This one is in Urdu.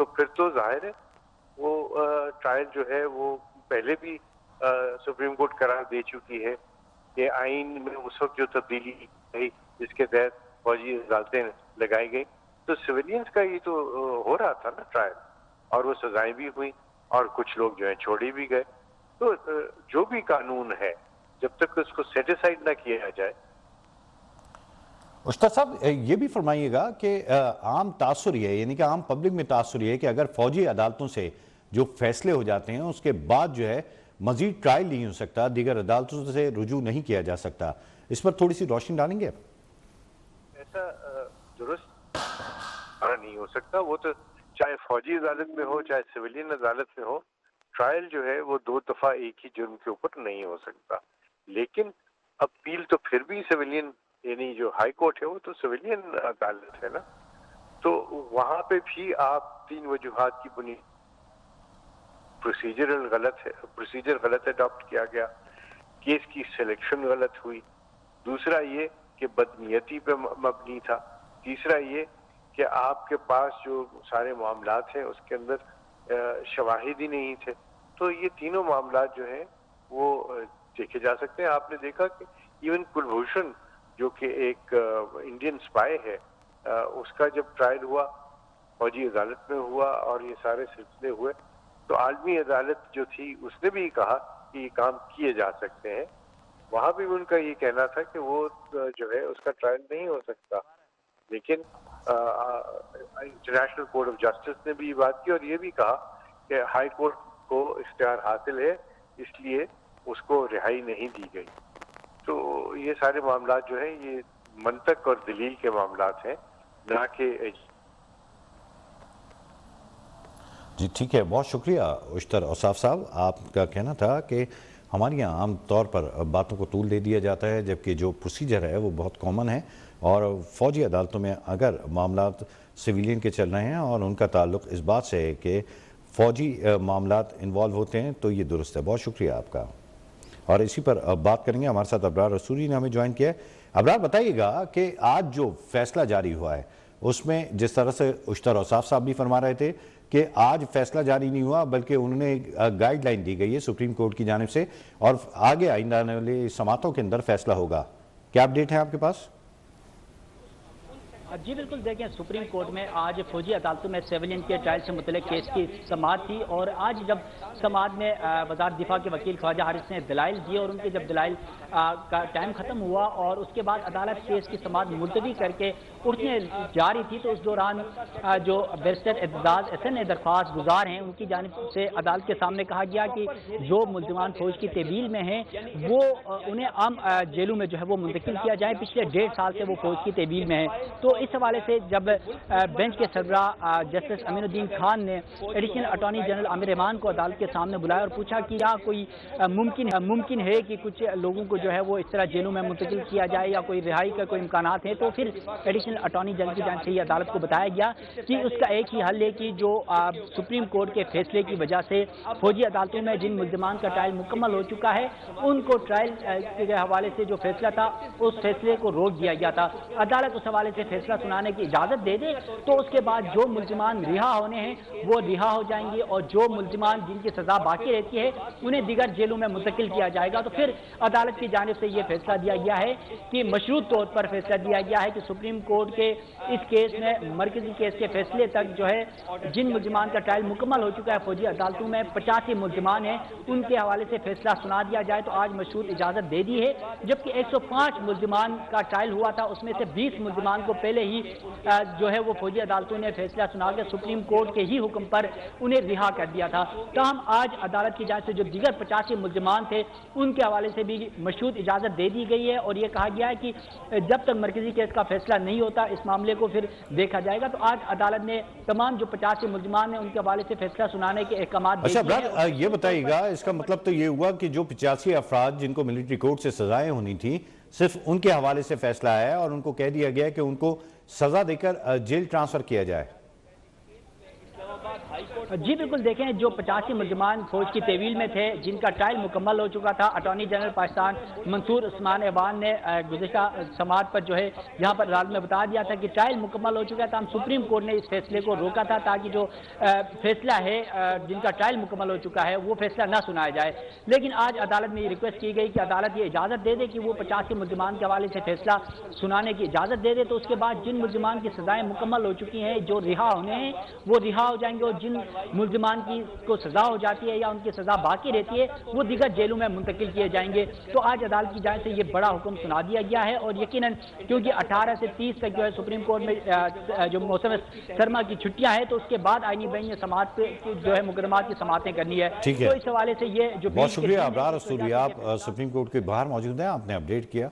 تو پھر تو ظاہر ہے وہ ٹرائل جو ہے وہ پہلے بھی سپریم کورٹ قرار دے چکی ہے کہ آئین میں اس وقت جو تبدیلی گئی جس کے تحت فوجی عدالتیں لگائی گئی تو سویلینز کا یہ تو ہو رہا تھا نا ٹرائل، اور وہ سزائیں بھی ہوئی اور کچھ لوگ جو ہیں چھوڑے بھی گئے. تو جو بھی قانون ہے جب تک اس کو سیٹیسائیڈ نہ کیا جائے. استاد صاحب یہ بھی فرمائیے گا کہ عام تاثر یہ ہے، یعنی کہ عام پبلک میں تاثر یہ ہے کہ اگر فوجی عدالتوں سے جو فیصلے ہو جاتے ہیں اس کے بعد جو ہے مزید ٹرائل نہیں ہو سکتا، دیگر عدالتوں سے رجوع نہیں کیا جا سکتا، اس پر تھوڑی سی روشنی ڈالیں گے؟ ایسا درست نہیں ہو سکتا. وہ تو چاہے فوجی عدالت میں ہو چاہے سویلین عدالت میں ہو، ٹرائل جو ہے وہ 2 دفعہ ایک ہی جرم کے اوپر نہیں ہو سکتا. لیکن اپیل تو پھر بھی سویلین، یعنی جو ہائی کورٹ ہے وہ تو سویلین عدالت ہے نا، تو وہاں پہ بھی آپ 3 وجوہات کی بنیاد پروسیجر غلط اڈاپٹ کیا گیا، کیس کی سلیکشن غلط ہوئی، دوسرا یہ کہ بدنیتی پہ مبنی تھا، تیسرا یہ کہ آپ کے پاس جو سارے معاملات ہیں اس کے اندر شواہد ہی نہیں تھے. تو یہ تینوں معاملات جو ہیں وہ دیکھے جا سکتے ہیں. آپ نے دیکھا کہ ایون کلبھوشن جو کہ ایک انڈین سپائی ہے، اس کا جب ٹرائل ہوا فوجی عدالت میں ہوا اور یہ سارے سلسلے ہوئے تو عالمی عدالت جو تھی اس نے بھی کہا کہ یہ کام کیے جا سکتے ہیں. وہاں بھی ان کا یہ کہنا تھا کہ وہ جو ہے اس کا ٹرائل نہیں ہو سکتا. لیکن انٹرنیشنل کورٹ آف جسٹس نے بھی یہ بات کی اور یہ بھی کہا کہ ہائی کورٹ کو اختیار حاصل ہے، اس لیے اس کو رہائی نہیں دی گئی. تو یہ سارے معاملات جو ہیں یہ منطق اور دلیل کے معاملات ہیں، نہ کہ جی ٹھیک ہے، بہت شکریہ اشتر اوصاف صاحب. آپ کا کہنا تھا کہ ہمارے یہاں عام طور پر باتوں کو طول دے دیا جاتا ہے جبکہ جو پروسیجر ہے وہ بہت کامن ہے، اور فوجی عدالتوں میں اگر معاملات سویلین کے چل رہے ہیں اور ان کا تعلق اس بات سے ہے کہ فوجی معاملات انوالو ہوتے ہیں تو یہ درست ہے. بہت شکریہ آپ کا. اور اسی پر بات کریں گے، ہمارے ساتھ ابرار رسولی نے ہمیں جوائن کیا ہے. ابرار بتائیے گا کہ آج جو فیصلہ جاری ہوا ہے اس میں جس طرح سے اشتر اوصاف صاحب بھی فرما رہے تھے کہ آج فیصلہ جاری نہیں ہوا بلکہ انہوں نے گائیڈ لائن دی گئی ہے سپریم کورٹ کی جانب سے اور آگے آئندہ آنے والی سماعتوں کے اندر فیصلہ ہوگا. کیا اپڈیٹ ہے آپ کے پاس؟ جی بالکل، دیکھیں سپریم کورٹ میں آج فوجی عدالتوں میں سیویلین کے ٹرائل سے متعلق کیس کی سماعت تھی، اور آج جب سماعت میں وزارت دفاع کے وکیل خواجہ حارث نے دلائل دیے اور ان کے جب دلائل کا ٹائم ختم ہوا اور اس کے بعد عدالت کیس کی سماعت ملتوی کر کے اٹھنے جا رہی تھی تو اس دوران جو بیرسٹر اعتزاز احسن درخواست گزار ہیں ان کی جانب سے عدالت کے سامنے کہا گیا کہ جو ملزمان فوج کی تحویل میں ہیں وہ انہیں عام جیلوں میں جو ہے وہ منتقل کیا جائے. پچھلے 1.5 سال سے وہ فوج کی تحویل میں ہیں. تو اس حوالے سے جب بینچ کے سربراہ جسٹس امین الدین خان نے ایڈیشنل اٹارنی جنرل عامر رحمان کو عدالت کے سامنے بلایا اور پوچھا کہ کیا کوئی ممکن ہے کہ کچھ لوگوں کو جو ہے وہ اس طرح جیلوں میں منتقل کیا جائے یا کوئی رہائی کا کوئی امکانات ہیں، تو پھر ایڈیشنل اٹارنی جنرل کی جانب سے یہ عدالت کو بتایا گیا کہ اس کا ایک ہی حل ہے کہ جو سپریم کورٹ کے فیصلے کی وجہ سے فوجی عدالتوں میں جن ملزمان کا ٹرائل مکمل ہو چکا ہے ان کو ٹرائل کے حوالے سے جو فیصلہ تھا اس فیصلے کو روک دیا گیا تھا. عدالت اس حوالے سے فیصلہ سنانے کی اجازت دے دے تو اس کے بعد جو ملزمان رہا ہونے ہیں وہ رہا ہو جائیں گے اور جو ملزمان جن کی سزا باقی رہتی ہے انہیں دیگر جیلوں میں منتقل کیا جائے گا. تو پھر عدالت کی جانب سے یہ فیصلہ دیا گیا ہے کہ مشروط طور پر فیصلہ دیا گیا ہے کہ سپریم کورٹ کے اس کیس میں مرکزی کیس کے فیصلے تک جو ہے جن ملزمان کا ٹرائل مکمل ہو چکا ہے فوجی عدالتوں میں 85 ملزمان ہیں ان کے حوالے سے فیصلہ سنا دیا جائے. تو آج مشروط اجازت دے دی ہے جبکہ 105 ملزمان کا ٹرائل ہوا تھا اس میں سے 20 ملزمان کو پہلے ہی جو ہے وہ فوجی عدالتوں نے فیصلہ سنا کے سپریم کورٹ کے ہی حکم پر انہیں رہا کر دیا تھا. تاہم آج عدالت کی جانب سے جو دیگر 85 ملزمان تھے ان کے حوالے سے بھی مشروط اجازت دے دی گئی ہے اور یہ کہا گیا ہے کہ جب تک مرکزی کیس کا فیصلہ نہیں ہوتا اس معاملے کو پھر دیکھا جائے گا. تو آج عدالت نے تمام جو 85 ملزمان ہیں ان کے حوالے سے فیصلہ سنانے کے احکامات دے دیے. اچھا یہ بتائیے گا، اس کا مطلب تو یہ ہوا کہ جو 85 افراد جن کو ملٹری کورٹ سے سزائیں ہونی تھی صرف ان کے حوالے سے فیصلہ آیا اور ان کو کہہ دیا گیا کہ ان کو سزا دے کر جیل ٹرانسفر کیا جائے. جی بالکل، دیکھیں جو 85 ملزمان فوج کی تحویل میں تھے جن کا ٹرائل مکمل ہو چکا تھا، اٹارنی جنرل پاکستان منصور عثمان ایوان نے گزشتہ سماعت پر جو ہے یہاں پر عدالت میں بتا دیا تھا کہ ٹرائل مکمل ہو چکا تھا، ہم سپریم کورٹ نے اس فیصلے کو روکا تھا تاکہ جو فیصلہ ہے جن کا ٹرائل مکمل ہو چکا ہے وہ فیصلہ نہ سنایا جائے، لیکن آج عدالت میں یہ ریکویسٹ کی گئی کہ عدالت یہ اجازت دے دے کہ وہ 85 ملزمان کے حوالے سے فیصلہ سنانے کی اجازت دے دے، تو اس کے بعد جن ملزمان کی سزائیں مکمل ہو چکی ہیں جو رہا ہونے ہیں وہ رہا ہو جائیں گے، اور جن ملزمان کی کو سزا ہو جاتی ہے یا ان کی سزا باقی رہتی ہے وہ دیگر جیلوں میں منتقل کیے جائیں گے۔ تو آج عدالت کی جانب سے یہ بڑا حکم سنا دیا گیا ہے، اور یقیناً کیونکہ 18 سے 30 تک جو ہے سپریم کورٹ میں جو موسم سرما کی چھٹیاں ہیں، تو اس کے بعد آئینی بینچ نے سماعت پہ جو ہے مقدمات کی سماعتیں کرنی ہے، تو اس حوالے سے یہ جو بہت شکریہ ابرار رسولی، آپ سپریم کورٹ کے باہر موجود ہیں، آپ نے اپڈیٹ کیا۔